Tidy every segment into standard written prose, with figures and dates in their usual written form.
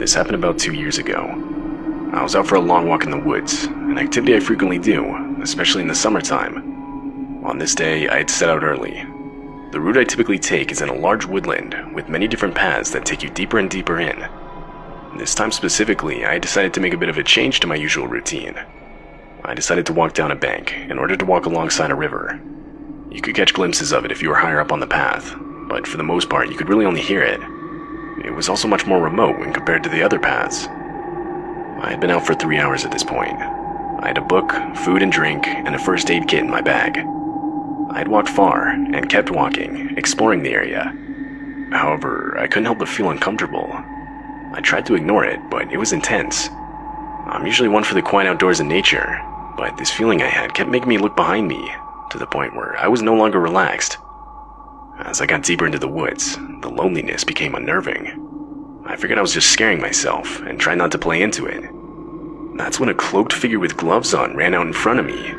This happened about 2 years ago. I was out for a long walk in the woods, an activity I frequently do, especially in the summertime. On this day, I had set out early. The route I typically take is in a large woodland with many different paths that take you deeper and deeper in. This time specifically, I decided to make a bit of a change to my usual routine. I decided to walk down a bank in order to walk alongside a river. You could catch glimpses of it if you were higher up on the path, but for the most part, you could really only hear it. It was also much more remote when compared to the other paths. I had been out for 3 hours at this point. I had a book, food and drink, and a first aid kit in my bag. I had walked far and kept walking, exploring the area. However, I couldn't help but feel uncomfortable. I tried to ignore it, but it was intense. I'm usually one for the quiet outdoors and nature, but this feeling I had kept making me look behind me, to the point where I was no longer relaxed. As I got deeper into the woods, the loneliness became unnerving. I figured I was just scaring myself and tried not to play into it. That's when a cloaked figure with gloves on ran out in front of me.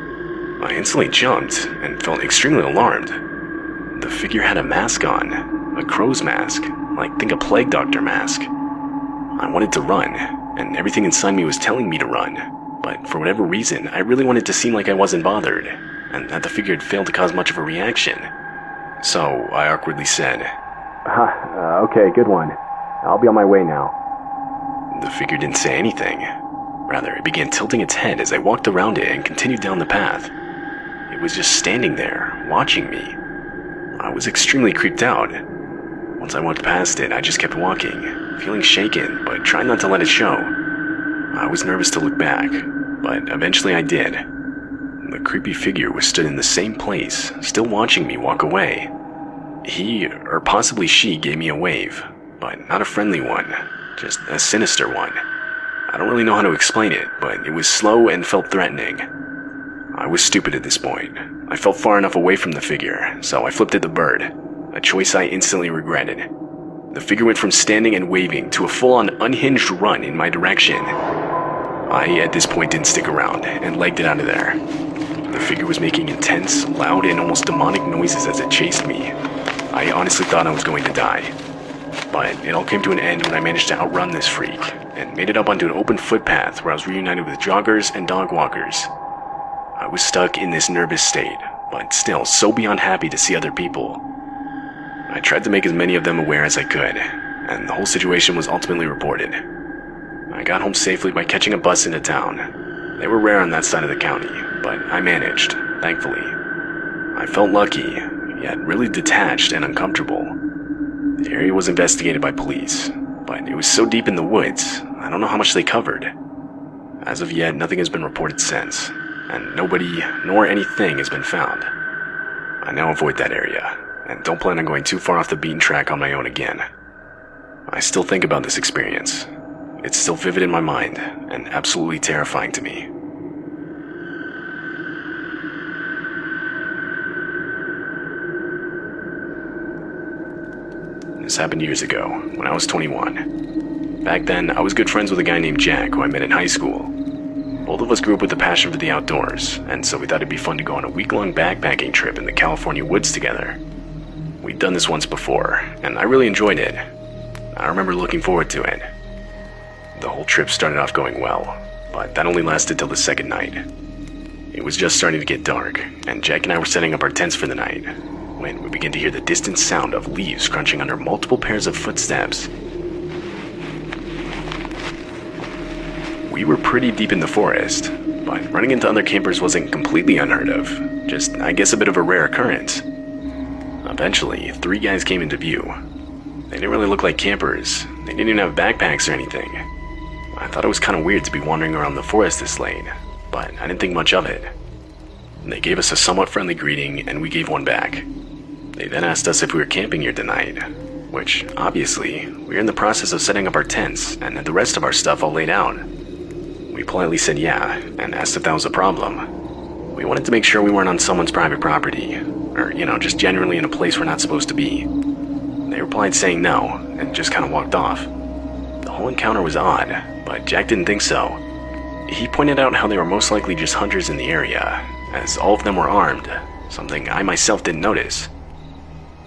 I instantly jumped and felt extremely alarmed. The figure had a mask on, a crow's mask, like think a plague doctor mask. I wanted to run, and everything inside me was telling me to run, but for whatever reason, I really wanted to seem like I wasn't bothered, and that the figure had failed to cause much of a reaction. So I awkwardly said, Okay, good one. I'll be on my way now. The figure didn't say anything. Rather, it began tilting its head as I walked around it and continued down the path. It was just standing there, watching me. I was extremely creeped out. Once I walked past it, I just kept walking, feeling shaken, but trying not to let it show. I was nervous to look back, but eventually I did. The creepy figure was stood in the same place, still watching me walk away. He, or possibly she, gave me a wave, but not a friendly one, just a sinister one. I don't really know how to explain it, but it was slow and felt threatening. I was stupid at this point. I felt far enough away from the figure, so I flipped at the bird, a choice I instantly regretted. The figure went from standing and waving to a full-on unhinged run in my direction. I, at this point, didn't stick around and legged it out of there. The figure was making intense, loud, and almost demonic noises as it chased me. I honestly thought I was going to die. But it all came to an end when I managed to outrun this freak and made it up onto an open footpath where I was reunited with joggers and dog walkers. I was stuck in this nervous state, but still so beyond happy to see other people. I tried to make as many of them aware as I could, and the whole situation was ultimately reported. I got home safely by catching a bus into town. They were rare on that side of the county, but I managed, thankfully. I felt lucky, yet really detached and uncomfortable. The area was investigated by police, but it was so deep in the woods, I don't know how much they covered. As of yet, nothing has been reported since, and nobody nor anything has been found. I now avoid that area, and don't plan on going too far off the beaten track on my own again. I still think about this experience. It's still vivid in my mind, and absolutely terrifying to me. This happened years ago, when I was 21. Back then, I was good friends with a guy named Jack who I met in high school. Both of us grew up with a passion for the outdoors, and so we thought it'd be fun to go on a week-long backpacking trip in the California woods together. We'd done this once before, and I really enjoyed it. I remember looking forward to it. The whole trip started off going well, but that only lasted till the second night. It was just starting to get dark, and Jack and I were setting up our tents for the night, when we began to hear the distant sound of leaves crunching under multiple pairs of footsteps. We were pretty deep in the forest, but running into other campers wasn't completely unheard of, just, I guess, a bit of a rare occurrence. Eventually, 3 guys came into view. They didn't really look like campers. They didn't even have backpacks or anything. I thought it was kind of weird to be wandering around the forest this late, but I didn't think much of it. They gave us a somewhat friendly greeting, and we gave one back. They then asked us if we were camping here tonight, which, obviously, we were in the process of setting up our tents and had the rest of our stuff all laid out. We politely said yeah, and asked if that was a problem. We wanted to make sure we weren't on someone's private property, or, just generally in a place we're not supposed to be. They replied saying no, and just kind of walked off. The whole encounter was odd, but Jack didn't think so. He pointed out how they were most likely just hunters in the area, as all of them were armed, something I myself didn't notice.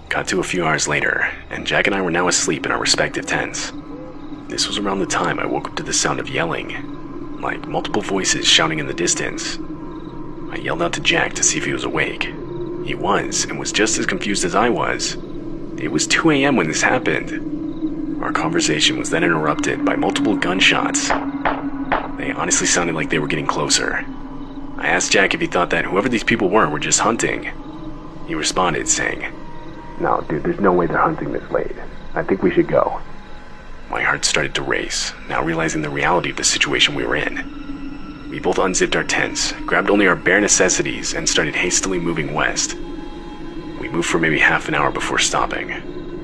Cut to a few hours later, and Jack and I were now asleep in our respective tents. This was around the time I woke up to the sound of yelling, like multiple voices shouting in the distance. I yelled out to Jack to see if he was awake. He was, and was just as confused as I was. It was 2 a.m. when this happened. Our conversation was then interrupted by multiple gunshots. They honestly sounded like they were getting closer. I asked Jack if he thought that whoever these people were just hunting. He responded saying, "No, dude, there's no way they're hunting this late. I think we should go." My heart started to race, now realizing the reality of the situation we were in. We both unzipped our tents, grabbed only our bare necessities, and started hastily moving west. We moved for maybe half an hour before stopping.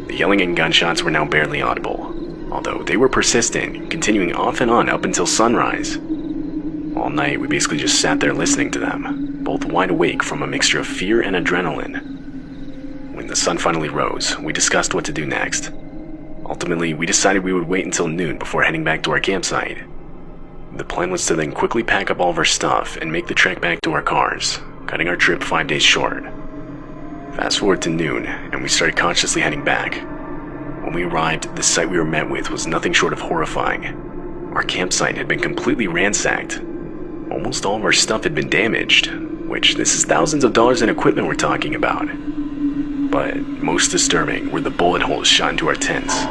The yelling and gunshots were now barely audible, although they were persistent, continuing off and on up until sunrise. All night, we basically just sat there listening to them, both wide awake from a mixture of fear and adrenaline. When the sun finally rose, we discussed what to do next. Ultimately, we decided we would wait until noon before heading back to our campsite. The plan was to then quickly pack up all of our stuff and make the trek back to our cars, cutting our trip 5 days short. Fast forward to noon, and we started cautiously heading back. When we arrived, the sight we were met with was nothing short of horrifying. Our campsite had been completely ransacked. Almost all of our stuff had been damaged, which this is thousands of dollars in equipment we're talking about. But most disturbing were the bullet holes shot into our tents.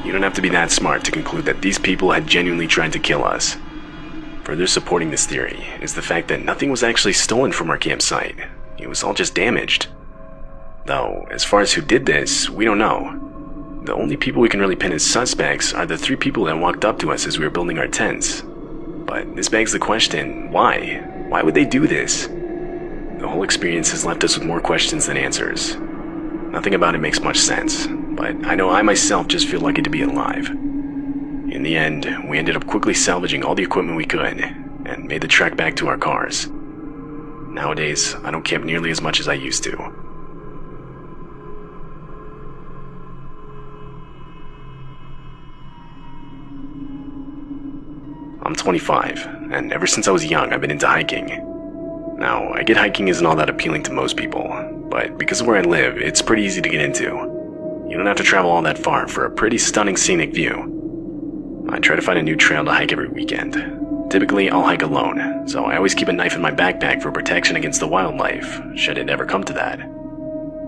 You don't have to be that smart to conclude that these people had genuinely tried to kill us. Further supporting this theory is the fact that nothing was actually stolen from our campsite. It was all just damaged. Though, as far as who did this, we don't know. The only people we can really pin as suspects are the 3 people that walked up to us as we were building our tents. But this begs the question, why? Why would they do this? The whole experience has left us with more questions than answers. Nothing about it makes much sense, but I know I myself just feel lucky to be alive. In the end, we ended up quickly salvaging all the equipment we could, and made the trek back to our cars. Nowadays, I don't camp nearly as much as I used to. I'm 25, and ever since I was young, I've been into hiking. Now, I get hiking isn't all that appealing to most people, but because of where I live, it's pretty easy to get into. You don't have to travel all that far for a pretty stunning scenic view. I try to find a new trail to hike every weekend. Typically, I'll hike alone, so I always keep a knife in my backpack for protection against the wildlife, should it ever come to that.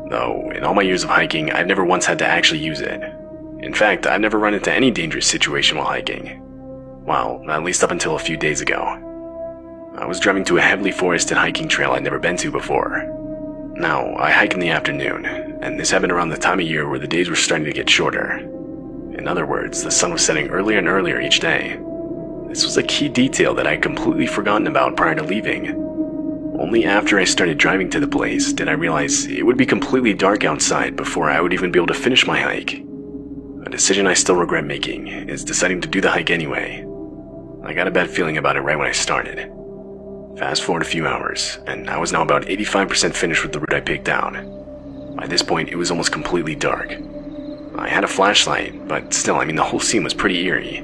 Though, in all my years of hiking, I've never once had to actually use it. In fact, I've never run into any dangerous situation while hiking. Well, at least up until a few days ago. I was driving to a heavily forested hiking trail I'd never been to before. Now, I hike in the afternoon, and this happened around the time of year where the days were starting to get shorter. In other words, the sun was setting earlier and earlier each day. This was a key detail that I had completely forgotten about prior to leaving. Only after I started driving to the place did I realize it would be completely dark outside before I would even be able to finish my hike. A decision I still regret making is deciding to do the hike anyway. I got a bad feeling about it right when I started. Fast forward a few hours, and I was now about 85% finished with the route I picked out. By this point, it was almost completely dark. I had a flashlight, but still, the whole scene was pretty eerie.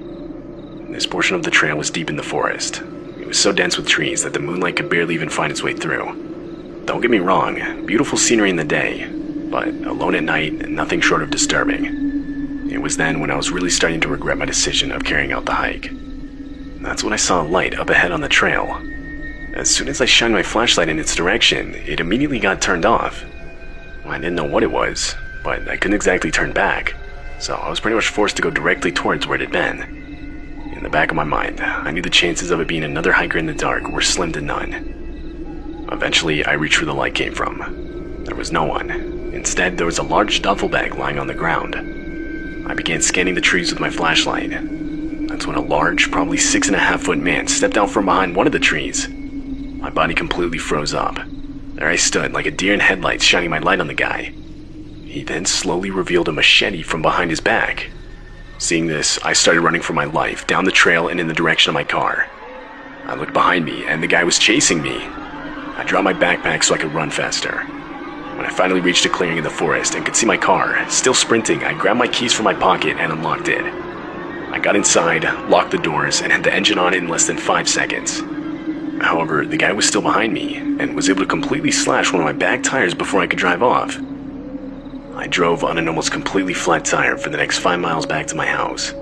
This portion of the trail was deep in the forest. It was so dense with trees that the moonlight could barely even find its way through. Don't get me wrong, beautiful scenery in the day, but alone at night, nothing short of disturbing. It was then when I was really starting to regret my decision of carrying out the hike. That's when I saw a light up ahead on the trail. As soon as I shined my flashlight in its direction, it immediately got turned off. I didn't know what it was, but I couldn't exactly turn back, so I was pretty much forced to go directly towards where it had been. In the back of my mind, I knew the chances of it being another hiker in the dark were slim to none. Eventually, I reached where the light came from. There was no one. Instead, there was a large duffel bag lying on the ground. I began scanning the trees with my flashlight. That's when a large, probably 6.5-foot man stepped out from behind one of the trees. My body completely froze up. There I stood, like a deer in headlights, shining my light on the guy. He then slowly revealed a machete from behind his back. Seeing this, I started running for my life, down the trail and in the direction of my car. I looked behind me, and the guy was chasing me. I dropped my backpack so I could run faster. When I finally reached a clearing in the forest and could see my car, still sprinting, I grabbed my keys from my pocket and unlocked it. I got inside, locked the doors, and had the engine on in less than 5 seconds. However, the guy was still behind me, and was able to completely slash one of my back tires before I could drive off. I drove on an almost completely flat tire for the next 5 miles back to my house.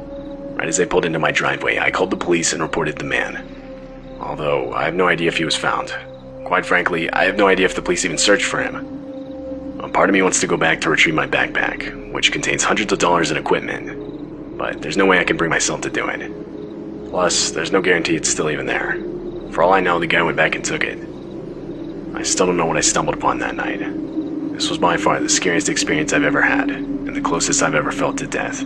Right as I pulled into my driveway, I called the police and reported the man. Although, I have no idea if he was found. Quite frankly, I have no idea if the police even searched for him. A part of me wants to go back to retrieve my backpack, which contains hundreds of dollars in equipment, but there's no way I can bring myself to do it. Plus, there's no guarantee it's still even there. For all I know, the guy went back and took it. I still don't know what I stumbled upon that night. This was by far the scariest experience I've ever had, and the closest I've ever felt to death.